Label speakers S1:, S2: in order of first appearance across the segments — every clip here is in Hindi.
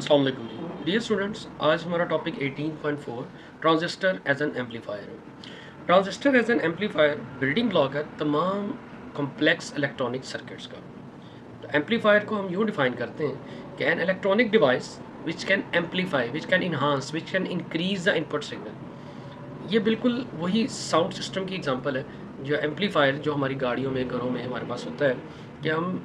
S1: अस्सलाम वालेकुम जी डियर स्टूडेंट्स। आज हमारा topic 18.4 transistor as an amplifier है। Transistor as an amplifier building block है तमाम कॉम्प्लेक्स इलेक्ट्रॉनिक सर्किट्स का। तो एम्पलीफायर को हम यूँ डिफाइन करते हैं कि an electronic device which can amplify, which can enhance, which can increase the input signal. ये बिल्कुल वही साउंड सिस्टम की एग्जांपल है जो एम्पलीफायर जो हमारी गाड़ियों में, घरों में हमारे पास होता है कि हम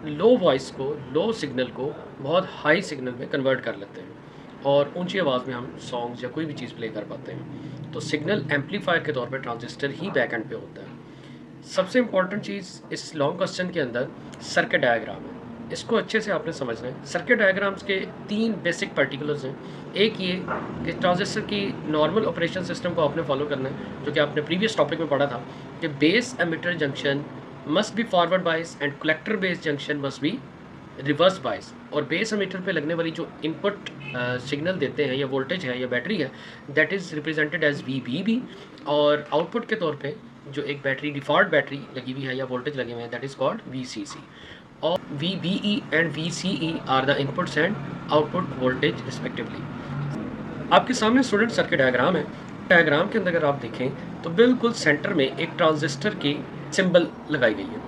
S1: लो वॉइस को, लो सिग्नल को बहुत हाई सिग्नल में कन्वर्ट कर लेते हैं और ऊंची आवाज़ में हम सॉन्ग्स या कोई भी चीज़ प्ले कर पाते हैं। तो सिग्नल एम्पलीफायर के तौर पे ट्रांजिस्टर ही बैक एंड पे होता है। सबसे इम्पॉर्टेंट चीज़ इस लॉन्ग क्वेश्चन के अंदर सर्किट डायग्राम है। इसको अच्छे से आपने समझना है। सर्किट डायग्राम्स के 3 बेसिक पर्टिकुलर्स हैं। एक ये कि ट्रांजिस्टर की नॉर्मल ऑपरेशन सिस्टम को आपने फॉलो करना है, जो कि आपने प्रीवियस टॉपिक में पढ़ा था कि base emitter junction must be forward बाइस and collector base junction must be reverse बाइस। और बेस एमीटर पे लगने वाली जो इनपुट सिग्नल देते हैं या वोल्टेज है या बैटरी है, that is represented as VBB। और आउटपुट के तौर पे जो एक बैटरी, डिफ़ॉल्ट बैटरी लगी हुई है या वोल्टेज लगे हुए हैं, दैट इज़ कॉल्ड VCC। और VBE and VCE are the inputs and output voltage respectively. आपके सामने स्टूडेंट सर्किट डायग्राम है। डायग्राम के अंदर अगर आप देखें तो बिल्कुल सेंटर में एक ट्रांजिस्टर की सिंबल लगाई गई है।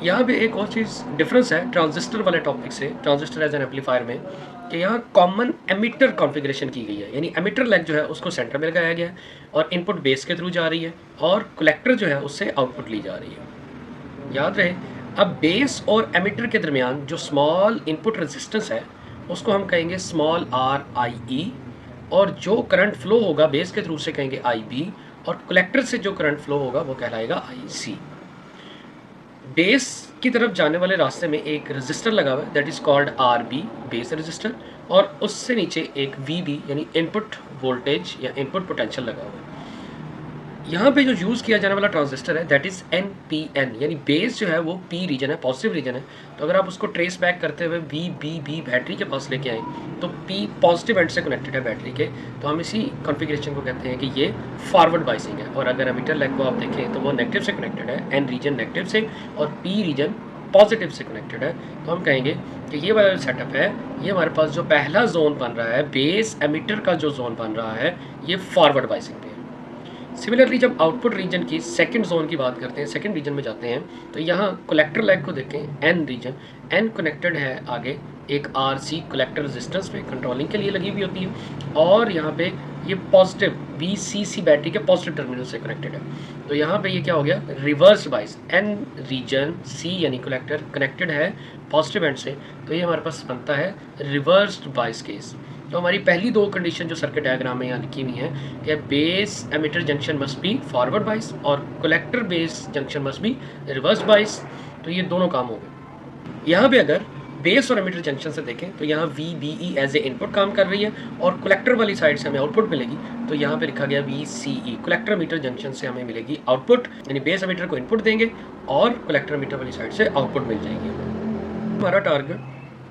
S1: यहाँ पे एक और चीज़ डिफरेंस है ट्रांजिस्टर वाले टॉपिक से, ट्रांजिस्टर एज एन एम्पलीफायर में, कि यहाँ कॉमन एमिटर कॉन्फ़िगरेशन की गई है। यानी एमिटर लेग जो है उसको सेंटर में लगाया गया है और इनपुट बेस के थ्रू जा रही है और कलेक्टर जो है उससे आउटपुट ली जा रही है। याद रहे, अब बेस और एमिटर के दरमियान जो स्मॉल इनपुट रेजिस्टेंस है उसको हम कहेंगे स्मॉल RIE, और जो करंट फ्लो होगा बेस के थ्रू से कहेंगे IB, और कलेक्टर से जो करंट फ्लो होगा वो कहलाएगा IC। बेस की तरफ जाने वाले रास्ते में एक रजिस्टर लगा हुआ है, that is called RB, base register, और उससे नीचे एक VB यानी इनपुट वोल्टेज या इनपुट पोटेंशियल लगा हुआ है। यहाँ पे जो यूज़ किया जाने वाला ट्रांजिस्टर है दैट इज़ NPN, यानी बेस जो है वो P रीजन है, पॉजिटिव रीजन है। तो अगर आप उसको ट्रेस बैक करते हुए VBB बैटरी के पास लेके आएँ तो P पॉजिटिव एंड से कनेक्टेड है बैटरी के, तो हम इसी कॉन्फ़िगरेशन को कहते हैं कि ये फॉरवर्ड बाइसिंग है। और अगर एमीटर लेग को आप देखें तो वो नेगेटिव से कनेक्टेड है, N रीजन नेगेटिव से और P रीजन पॉजिटिव से कनेक्टेड है। तो हम कहेंगे कि ये वाला सेटअप है, ये हमारे पास जो पहला जोन बन रहा है, बेस एमीटर का जो जोन बन रहा है, ये फॉरवर्ड बाइसिंग पे है। सिमिलरली जब आउटपुट रीजन की सेकंड जोन की बात करते हैं, सेकंड रीजन में जाते हैं, तो यहाँ कलेक्टर लेग को देखें, N रीजन, N कनेक्टेड है आगे एक RC कलेक्टर रेजिस्टेंस पे, कंट्रोलिंग के लिए लगी हुई होती है, और यहाँ पे ये पॉजिटिव VCC बैटरी के पॉजिटिव टर्मिनल से कनेक्टेड है। तो यहाँ पे ये क्या हो गया, reverse bias, N region C यानी कलेक्टर कनेक्टेड है पॉजिटिव एंड से, तो ये हमारे पास बनता है रिवर्स्ड बाइस केस। तो हमारी पहली 2 कंडीशन जो सर्किट डायग्राम में यहाँ लिखी हुई है कि base emitter junction must be forward bias और collector base junction must be reverse bias, तो ये दोनों काम हो गए। यहाँ पे अगर बेस और एमिटर जंक्शन से देखें तो यहाँ VBE एज ए इनपुट काम कर रही है और कलेक्टर वाली साइड से हमें आउटपुट मिलेगी, तो यहाँ पे लिखा गया VCE, कलेक्टर मीटर जंक्शन से हमें मिलेगी आउटपुट, यानी बेस एमिटर को इनपुट देंगे और कलेक्टर मीटर वाली साइड से आउटपुट मिल जाएगी। हमारा target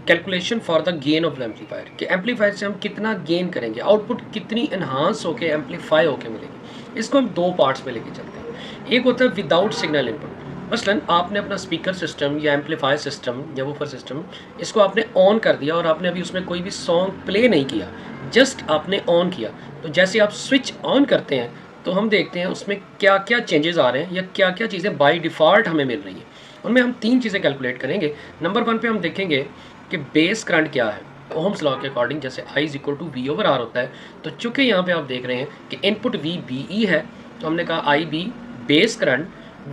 S1: calculation for the gain of amplifier, कि एम्पलीफायर से हम कितना गेन करेंगे, आउटपुट कितनी इन्हांस होके एम्पलीफाई होके मिलेगी। इसको हम 2 पार्ट्स में लेके चलते हैं। एक होता है विदाउट सिग्नल इनपुट, मसलन आपने अपना स्पीकर सिस्टम या एम्पलीफायर सिस्टम या वूफर सिस्टम, इसको आपने ऑन कर दिया और आपने अभी उसमें कोई भी सॉन्ग प्ले नहीं किया, जस्ट आपने ऑन किया। तो जैसे आप स्विच ऑन करते हैं तो हम देखते हैं उसमें क्या क्या चेंजेस आ रहे हैं या क्या क्या चीज़ें बाय डिफ़ॉल्ट हमें मिल रही हैं। उनमें हम 3 चीज़ें कैलकुलेट करेंगे। नंबर 1 पे हम देखेंगे कि बेस करंट क्या है। ओम्स लॉ के अकॉर्डिंग जैसे I = V/R होता है, तो चूँकि यहाँ पे आप देख रहे हैं कि इनपुट VBE है, तो हमने कहा IB base current,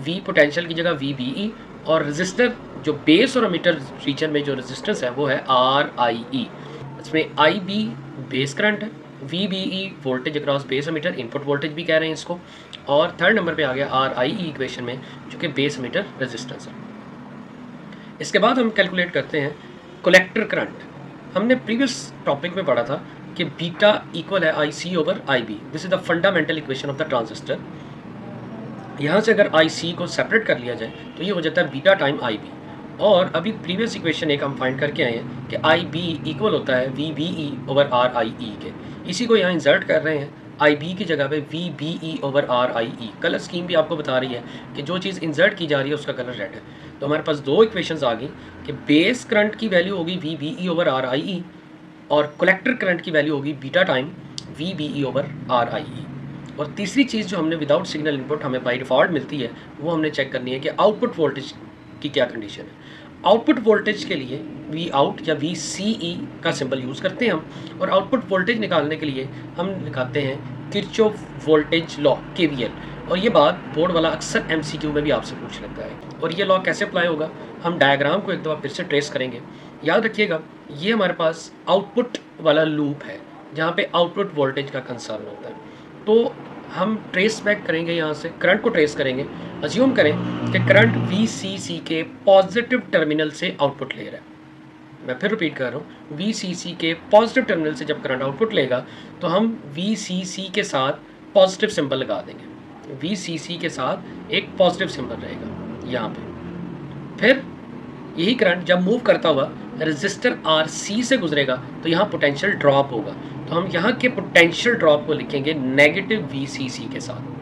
S1: V potential की जगह VBE, और रेजिस्टर जो बेस और एमिटर रीजन में जो रेजिस्टेंस है वो है RIE। इसमें IB बेस करंट है, VBE voltage across base emitter, input voltage भी कह रहे हैं इसको, और थर्ड नंबर पे आ गया RIE इक्वेशन में, जो कि बेस एमिटर रेजिस्टेंस है। इसके बाद हम कैलकुलेट करते हैं कलेक्टर करंट। हमने प्रीवियस टॉपिक में पढ़ा था कि बीटा इक्वल है IC/IB, this is the fundamental equation of the transistor. यहाँ से अगर IC को सेपरेट कर लिया जाए तो ये हो जाता है बीटा टाइम IB, और अभी प्रीवियस इक्वेशन एक हम फाइंड करके आए हैं कि IB इक्वल होता है VBE/RIE के। इसी को यहाँ इंसर्ट कर रहे हैं, IB की जगह पे VBE/RIE। कलर स्कीम भी आपको बता रही है कि जो चीज़ इंसर्ट की जा रही है उसका कलर रेड है। तो हमारे पास 2 इक्वेशंस आ गई कि बेस करंट की वैल्यू होगी VBE/RIE और कलेक्टर करंट की वैल्यू होगी beta time V B E over R I E. और तीसरी चीज़ जो हमने विदाउट सिग्नल इनपुट हमें बाई डिफ़ॉल्ट मिलती है वो हमने चेक करनी है कि आउटपुट वोल्टेज की क्या कंडीशन है। आउटपुट वोल्टेज के लिए वी आउट या वी सी ई का सिंबल यूज़ करते हैं हम, और आउटपुट वोल्टेज निकालने के लिए हम निकालते हैं किरचॉफ वोल्टेज लॉ KVL। और ये बात बोर्ड वाला अक्सर MCQ में भी आपसे पूछ लेता है। और ये लॉ कैसे अप्लाई होगा, हम डायग्राम को एक दफ़ा फिर से ट्रेस करेंगे। याद रखिएगा ये हमारे पास आउटपुट वाला लूप है जहाँ पे आउटपुट वोल्टेज का कंसर्न होता है। तो हम ट्रेस बैक करेंगे, यहाँ से करंट को ट्रेस करेंगे। अज्यूम करें कि करंट VCC के पॉजिटिव टर्मिनल से आउटपुट ले रहा है। मैं फिर रिपीट कर रहा हूँ, VCC के पॉजिटिव टर्मिनल से जब करंट आउटपुट लेगा तो हम VCC के साथ पॉजिटिव सिंबल लगा देंगे। VCC के साथ एक पॉजिटिव सिंबल रहेगा यहाँ पे। फिर यही करंट जब मूव करता हुआ रेजिस्टर RC से गुजरेगा तो यहाँ पोटेंशियल ड्रॉप होगा, तो हम यहाँ के पोटेंशियल ड्रॉप को लिखेंगे नेगेटिव VCC के साथ।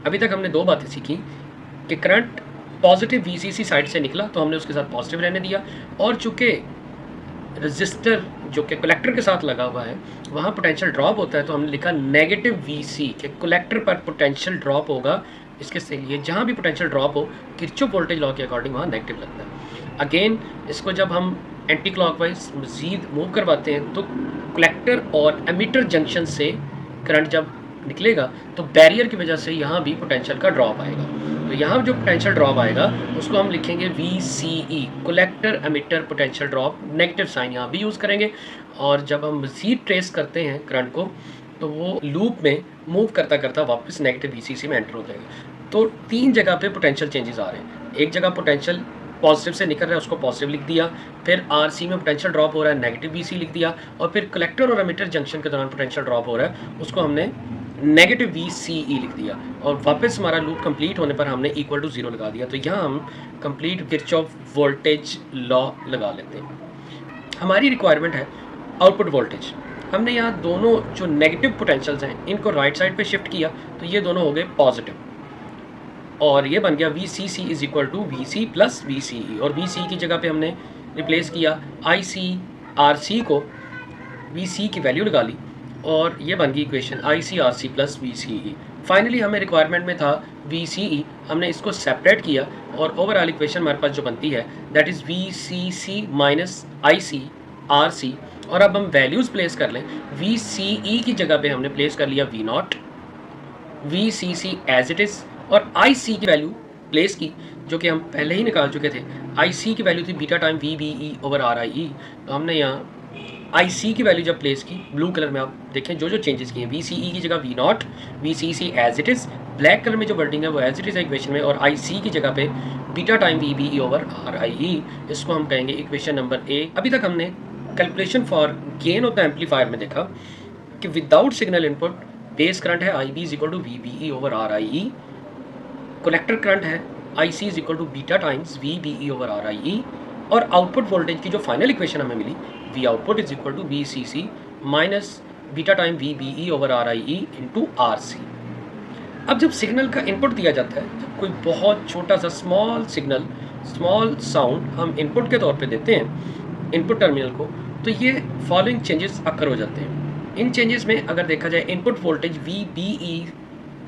S1: अभी तक हमने दो बातें सीखी कि करंट पॉजिटिव VCC साइड से निकला तो हमने उसके साथ पॉजिटिव रहने दिया, और चूँकि रजिस्टर जो कि कलेक्टर के साथ लगा हुआ है वहाँ पोटेंशियल ड्रॉप होता है तो हमने लिखा नेगेटिव VC के कलेक्टर पर पोटेंशियल ड्रॉप होगा। इसके लिए जहाँ भी पोटेंशियल ड्रॉप हो किरचॉफ वोल्टेज लॉ के अकॉर्डिंग वहाँ नेगेटिव लगता है। अगेन इसको जब हम एंटी क्लॉकवाइज मज़ीद मूव करवाते हैं तो कलेक्टर और एमीटर जंक्शन से करंट जब निकलेगा तो बैरियर की वजह से यहाँ भी पोटेंशियल का ड्रॉप आएगा। तो यहाँ जो पोटेंशियल ड्रॉप आएगा उसको हम लिखेंगे VCE, collector emitter potential drop, negative sign यहाँ भी यूज़ करेंगे। और जब हम मज़ीद ट्रेस करते हैं करंट को तो वो लूप में मूव करता करता वापस नेगेटिव VCC में एंटर हो जाएगा। तो तीन जगह पे पोटेंशियल चेंजेस आ रहे हैं। एक जगह पोटेंशियल पॉजिटिव से निकल रहा है उसको पॉजिटिव लिख दिया, फिर RC में पोटेंशियल ड्रॉप हो रहा है नेगेटिव VC लिख दिया, और फिर कलेक्टर और एमीटर जंक्शन के दौरान पोटेंशियल ड्रॉप हो रहा है उसको हमने नेगेटिव VCE लिख दिया। और वापस हमारा लूप कंप्लीट होने पर हमने इक्वल टू 0 लगा दिया। तो यहाँ हम कंप्लीट किरचॉफ वोल्टेज लॉ लगा लेते हैं। हमारी रिक्वायरमेंट है आउटपुट वोल्टेज। हमने यहाँ दोनों जो नेगेटिव पोटेंशियल्स हैं इनको राइट साइड पे शिफ्ट किया तो ये दोनों हो गए पॉजिटिव, और ये बन गया VCC is equal to VC plus VCE। और VC की जगह पे हमने रिप्लेस किया ICRC को, VC की वैल्यू लगा ली, और ये बन गई equation ICRC plus VCE। Finally हमें रिक्वायरमेंट में था VCE, हमने इसको सेपरेट किया और ओवरऑल इक्वेशन हमारे पास जो बनती है that is VCC minus ICRC। और अब हम वैल्यूज़ प्लेस कर लें। VCE की जगह पे हमने प्लेस कर लिया V0, VCC as it is, और IC की वैल्यू प्लेस की जो कि हम पहले ही निकाल चुके थे। IC की वैल्यू थी beta time VBE over RIE। तो हमने यहाँ IC की वैल्यू जब प्लेस की, ब्लू कलर में आप देखें जो जो चेंजेस किए, VCE की जगह V0, VCC as it is, black colour में जो वर्डिंग है वो एज इट इज़ है इक्वेशन में, और IC की जगह पे beta time VBE over RIE। इसको हम कहेंगे इक्वेशन नंबर A। अभी तक हमने calculation for gain of the amplifier में देखा कि without signal input base current है IB is equal to VBE over RIE, collector current है IC is equal to beta times VBE over RIE, और आउटपुट वोल्टेज की जो फाइनल इक्वेशन हमें मिली V output is equal to VCC minus beta time VBE over RIE into RC। अब जब सिग्नल का इनपुट दिया जाता है, जब कोई बहुत छोटा सा स्मॉल सिग्नल, स्मॉल साउंड हम इनपुट के तौर पे देते हैं इनपुट टर्मिनल को, तो ये फॉलोइंग चेंजेस अकर हो जाते हैं। इन चेंजेस में अगर देखा जाए इनपुट वोल्टेज VBE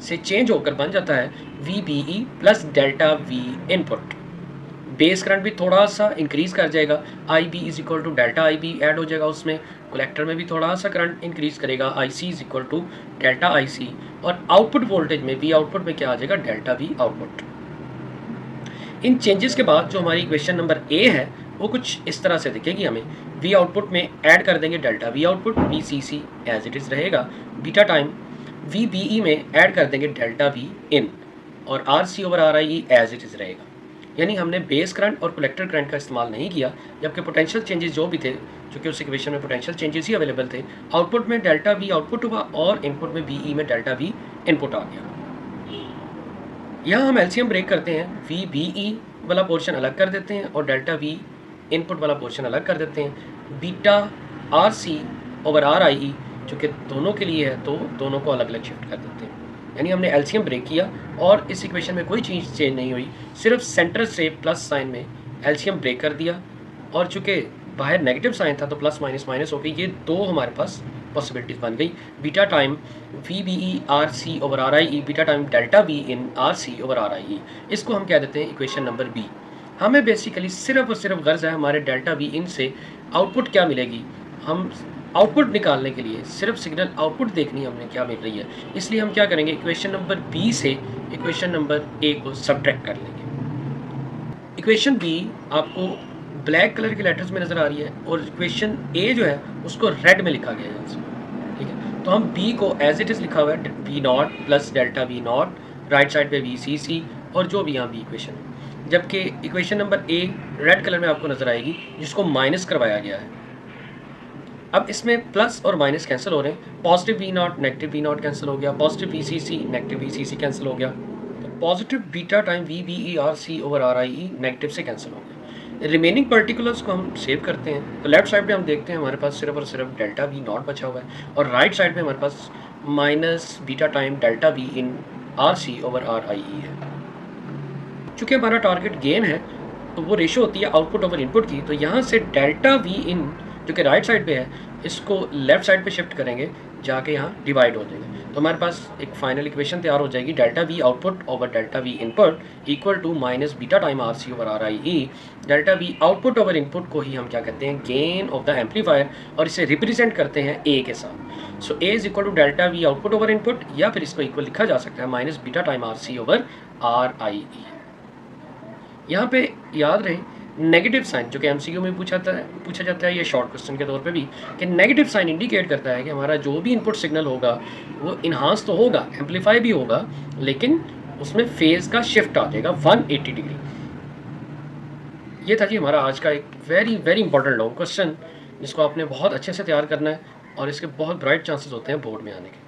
S1: से चेंज होकर बन जाता है VBE plus delta V input. Base current भी थोड़ा सा इंक्रीज कर जाएगा, IB is equal to delta IB add हो जाएगा उसमें, कलेक्टर में भी थोड़ा सा करंट इंक्रीज करेगा, IC is equal to delta IC, और आउटपुट वोल्टेज में V आउटपुट में क्या आ जाएगा डेल्टा V आउटपुट। इन चेंजेस के बाद जो हमारी इक्वेशन नंबर A है वो कुछ इस तरह से दिखेगी हमें। V आउटपुट में ऐड कर देंगे delta V output, VCC as it is रहेगा, बीटा टाइम VBE में ऐड कर देंगे डेल्टा V इन, और RC over RIE as it is रहेगा। यानी हमने बेस करंट और कलेक्टर करंट का इस्तेमाल नहीं किया, जबकि पोटेंशियल चेंजेस जो भी थे, चूँकि उस इक्वेशन में पोटेंशियल चेंजेस ही अवेलेबल थे, आउटपुट में डेल्टा V आउटपुट हुआ और इनपुट में VE में डेल्टा V इनपुट आ गया। यहाँ हम एलसीएम ब्रेक करते हैं, VBE वाला पोर्शन अलग कर देते हैं और डेल्टा V इनपुट वाला पोर्शन अलग कर देते हैं। बीटा RC ओवर RIE चूँकि दोनों के लिए है तो दोनों को अलग अलग शिफ्ट कर देते हैं। यानी हमने एलसीएम ब्रेक किया और इस इक्वेशन में कोई चीज़ चेंज नहीं हुई, सिर्फ सेंटर से प्लस साइन में एलसीएम ब्रेक कर दिया। और चूँकि बाहर नेगेटिव साइन था तो प्लस माइनस माइनस हो गई, ये दो हमारे पास पॉसिबिलिटीज़ बन गई। Beta time V B E R C over R I E, beta time delta V in R C over R I E, इसको हम कह देते हैं इक्वेशन नंबर बी। हमें बेसिकली सिर्फ और सिर्फ गर्ज है हमारे डेल्टा वी इन से आउटपुट क्या मिलेगी, हम आउटपुट निकालने के लिए सिर्फ सिग्नल आउटपुट देखनी हमने क्या मिल रही है, इसलिए हम क्या करेंगे, इक्वेशन नंबर बी से इक्वेशन नंबर ए को सब्ट्रैक्ट कर लेंगे। इक्वेशन बी आपको ब्लैक कलर के लेटर्स में नज़र आ रही है और इक्वेशन ए जो है उसको रेड में लिखा गया है, ठीक है। तो हम बी को एज इट इज़ लिखा हुआ है V naught plus delta V naught, right side पे वी सी सी और जो भी यहाँ बी इक्वेशन है, जबकि equation number A red colour में आपको नज़र आएगी जिसको माइनस करवाया गया है। अब इसमें प्लस और माइनस कैंसिल हो रहे हैं, positive V naught negative V naught cancel हो गया, positive V C C negative V C C cancel हो गया, तो positive beta time V B E R C over R I E negative से कैंसिल हो गया। रिमेनिंग पर्टिकुलर्स को हम सेव करते हैं, तो लेफ्ट साइड पे हम देखते हैं हमारे पास सिर्फ और सिर्फ डेल्टा वी नॉट बचा हुआ है और राइट साइड पे हमारे पास minus beta time delta V in R C over R I E है। चूँकि हमारा टारगेट गेन है तो वो रेशो होती है आउटपुट ओवर इनपुट की, तो यहाँ से डेल्टा वी इन जो कि राइट साइड पे है इसको लेफ्ट साइड पे शिफ्ट करेंगे, जाके यहाँ डिवाइड हो जाएंगे, तो हमारे पास एक फाइनल इक्वेशन तैयार हो जाएगी, delta V output over delta V input equal to minus beta time R C over R I E. Delta V output over input को ही हम क्या कहते हैं, गेन ऑफ द एम्पलीफायर, और इसे रिप्रेजेंट करते हैं ए के साथ। So A is equal to delta V output over input, या फिर इसको इक्वल लिखा जा सकता है minus beta time R C over R I E. यहाँ पे याद रहे नेगेटिव साइन जो कि एमसीक्यू में पूछा जाता है, ये शॉर्ट क्वेश्चन के तौर पे भी, कि नेगेटिव साइन इंडिकेट करता है कि हमारा जो भी इनपुट सिग्नल होगा वो इन्हांस तो होगा, एम्पलीफाई भी होगा, लेकिन उसमें फेज़ का शिफ्ट आ जाएगा 180 डिग्री। ये था जी हमारा आज का एक very very important long question, जिसको आपने बहुत अच्छे से तैयार करना है और इसके बहुत ब्राइट चांसेस होते हैं बोर्ड में आने के।